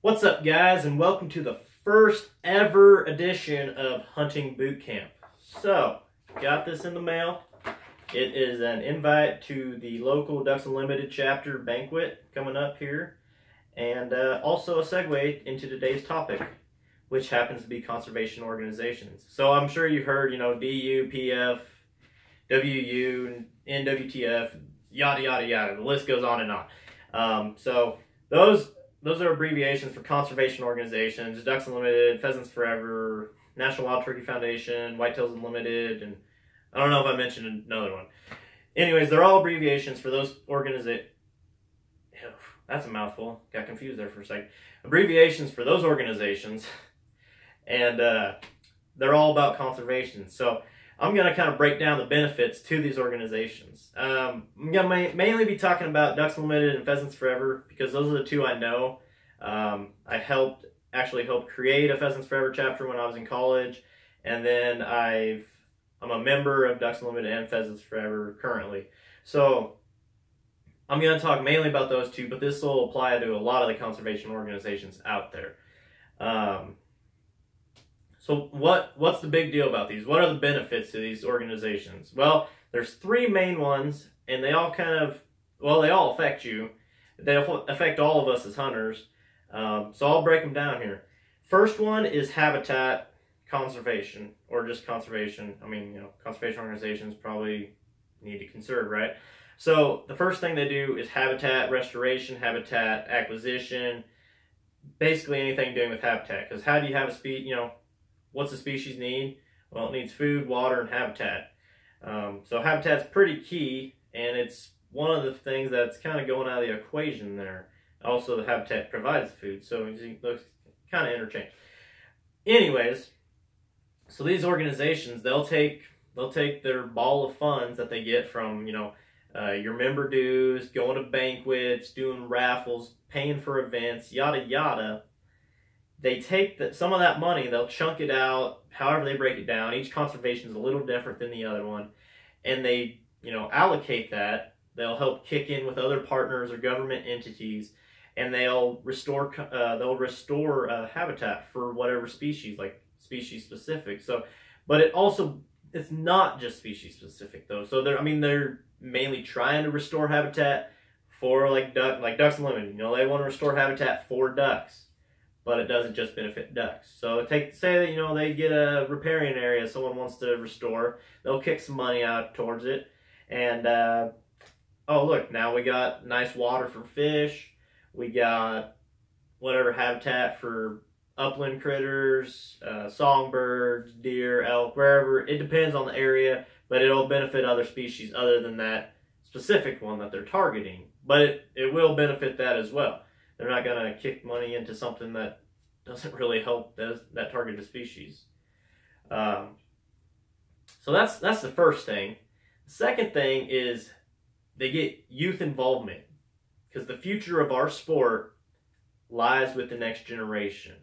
What's up, guys, and welcome to the first ever edition of Hunting Boot Camp. So, got this in the mail. It is an invite to the local Ducks Unlimited chapter banquet coming up here, and also a segue into today's topic, which happens to be conservation organizations. So I'm sure you heard, DU, PF, WU, NWTF, yada yada yada. The list goes on and on. So those are abbreviations for conservation organizations: Ducks Unlimited, Pheasants Forever, National Wild Turkey Foundation, Whitetails Unlimited, and I don't know if I mentioned another one. Anyways, they're all abbreviations for those organizations. That's a mouthful. Got confused there for a second. Abbreviations for those organizations, and they're all about conservation. So I'm going to kind of break down the benefits to these organizations. I'm going to mainly be talking about Ducks Unlimited and Pheasants Forever because those are the two I know. I actually helped create a Pheasants Forever chapter when I was in college, and then I'm a member of Ducks Unlimited and Pheasants Forever currently. So I'm going to talk mainly about those two, but this will apply to a lot of the conservation organizations out there. So what's the big deal about these? What are the benefits to these organizations? Well, there's three main ones, and they all they all affect you. They affect all of us as hunters. So I'll break them down here. First one is habitat conservation, or just conservation. I mean, conservation organizations probably need to conserve, right? So the first thing they do is habitat restoration, habitat acquisition, basically anything doing with habitat. Because how do you have a species, what's the species need? Well, it needs food, water, and habitat. So habitat's pretty key, and it's one of the things that's kind of going out of the equation there. Also, the habitat provides food, so those kind of interchange. Anyways, so these organizations, they'll take their ball of funds that they get from, your member dues, going to banquets, doing raffles, paying for events, yada yada. They take some of that money, they'll chunk it out, however they break it down. Each conservation is a little different than the other one. And they, allocate that. They'll help kick in with other partners or government entities, and they'll restore habitat for whatever species, like species specific. So, but it's not just species specific though. So they're mainly trying to restore habitat for Ducks Unlimited. They want to restore habitat for ducks, but it doesn't just benefit ducks. So say that, they get a riparian area someone wants to restore, they'll kick some money out towards it, and oh look, now we got nice water for fish, we got whatever habitat for upland critters, songbirds, deer, elk, wherever. It depends on the area, but it'll benefit other species other than that specific one that they're targeting. But it will benefit that as well. They're not going to kick money into something that doesn't really help that targeted species. So that's the first thing. The second thing is they get youth involvement, because the future of our sport lies with the next generation.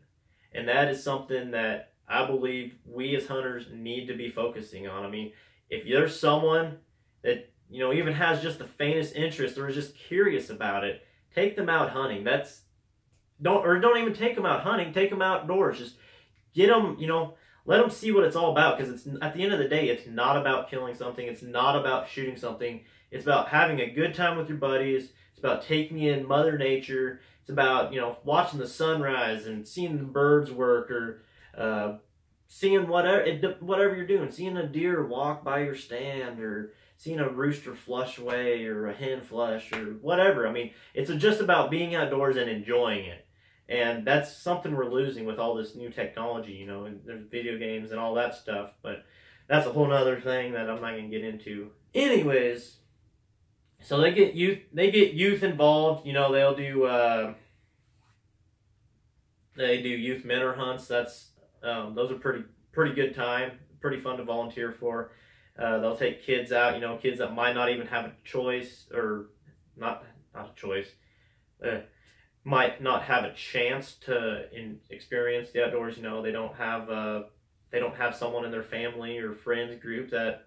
And that is something that I believe we as hunters need to be focusing on. I mean, if there's someone that, even has just the faintest interest or is just curious about it, take them out hunting. Don't even take them out hunting. Take them outdoors. Just get them, let them see what it's all about. Because at the end of the day, it's not about killing something. It's not about shooting something. It's about having a good time with your buddies. It's about taking in Mother Nature. It's about, watching the sunrise and seeing the birds work, or seeing whatever you're doing. Seeing a deer walk by your stand, or seeing a rooster flush away, or a hen flush, or whatever. I mean, it's just about being outdoors and enjoying it. And that's something we're losing with all this new technology, and there's video games and all that stuff. But that's a whole other thing that I'm not going to get into. Anyways, so they get youth involved. They'll do youth mentor hunts. Those are pretty good time, pretty fun to volunteer for. They'll take kids out, kids that might not even have a choice, or not a choice, might not have a chance to experience the outdoors. They don't have someone in their family or friends group that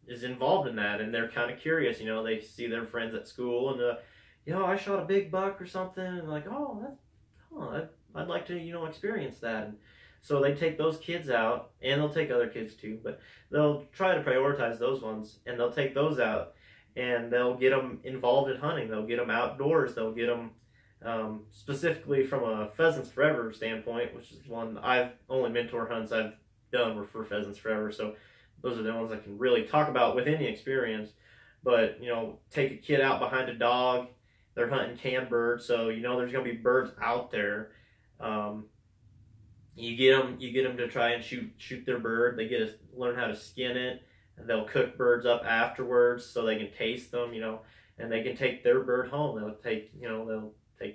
is involved in that, and they're kind of curious. They see their friends at school, and I shot a big buck or something, and like, oh, oh, I'd like to, you know, experience that. And so they take those kids out, and they'll take other kids too, but they'll try to prioritize those ones, and they'll take those out, and they'll get them involved in hunting. They'll get them outdoors. They'll get them specifically from a Pheasants Forever standpoint, which is one I've only mentor hunts I've done were for Pheasants Forever. So those are the ones I can really talk about with any experience. But, you know, take a kid out behind a dog. They're hunting canned birds, so you know there's going to be birds out there. You get them to try and shoot their bird. They get to learn how to skin it, and they'll cook birds up afterwards so they can taste them, you know, and they can take their bird home. They'll take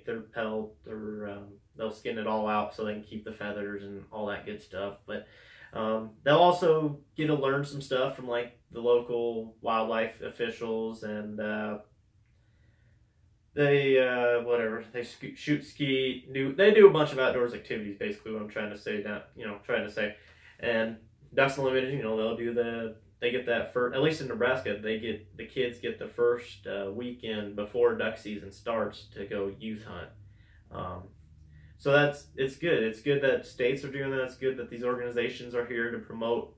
their pelt, or they'll skin it all out so they can keep the feathers and all that good stuff. But they'll also get to learn some stuff from like the local wildlife officials, and they shoot, ski, they do a bunch of outdoors activities. Basically, what I'm trying to say and Ducks Unlimited, you know, they get that first, at least in Nebraska, the kids get the first weekend before duck season starts to go youth hunt. So it's good. It's good that states are doing that. It's good that these organizations are here to promote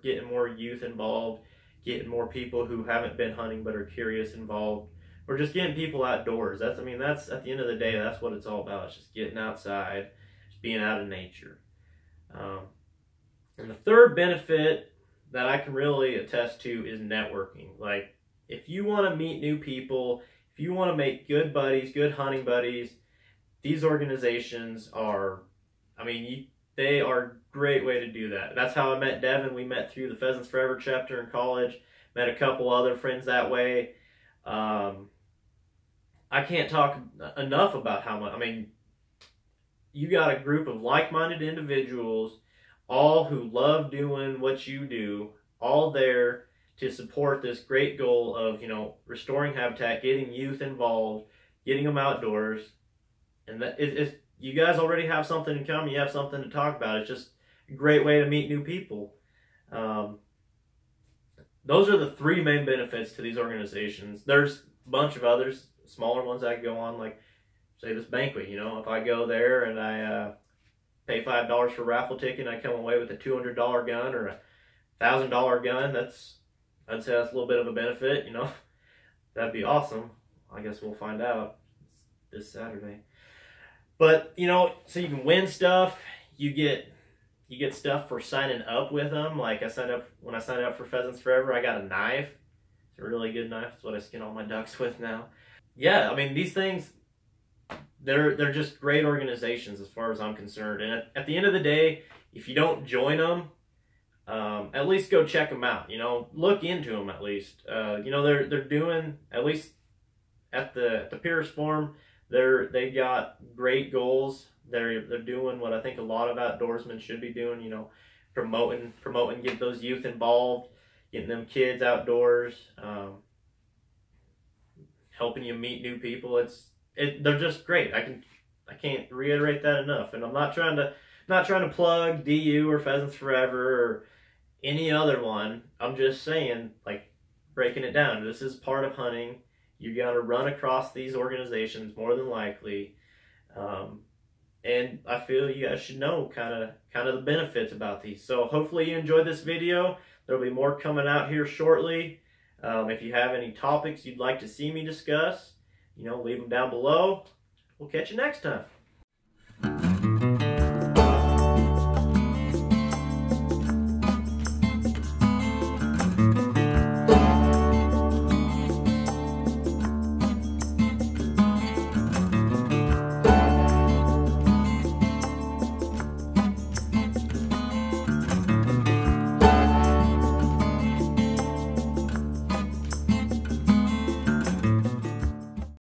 getting more youth involved, getting more people who haven't been hunting but are curious involved, or just getting people outdoors. That's at the end of the day, that's what it's all about. It's just getting outside, just being out in nature. And the third benefit that I can really attest to is networking. Like, if you want to meet new people, if you want to make good buddies, good hunting buddies, these organizations are, they are a great way to do that. That's how I met Devin. We met through the Pheasants Forever chapter in college. Met a couple other friends that way. I can't talk enough about how much, you got a group of like-minded individuals, all who love doing what you do, all there to support this great goal of, you know, restoring habitat, getting youth involved, getting them outdoors. And that you guys already have something in common. You have something to talk about. It's just a great way to meet new people. Those are the three main benefits to these organizations. There's a bunch of others, smaller ones I could go on, like say this banquet. You know, if I go there and I pay $5 for a raffle ticket and I come away with a $200 gun or a $1,000 gun, I'd say that's a little bit of a benefit. You know, that'd be awesome. I guess we'll find out this Saturday. But, you know, so you can win stuff. You get stuff for signing up with them. Like when I signed up for Pheasants Forever, I got a knife. It's a really good knife. It's what I skin all my ducks with now. Yeah, these things, they're just great organizations as far as I'm concerned. And at the end of the day, if you don't join them, at least go check them out. You know, look into them at least. You know, they're doing, at least at the Pierce Forum, they got great goals. They're doing what I think a lot of outdoorsmen should be doing. You know, promoting, get those youth involved, getting them kids outdoors, helping you meet new people. They're just great. I can't reiterate that enough. And I'm not trying to plug DU or Pheasants Forever or any other one. I'm just saying, like, breaking it down. This is part of hunting. You're gonna run across these organizations more than likely, and I feel you guys should know kind of the benefits about these. So hopefully you enjoyed this video. There'll be more coming out here shortly. If you have any topics you'd like to see me discuss, you know, leave them down below. We'll catch you next time.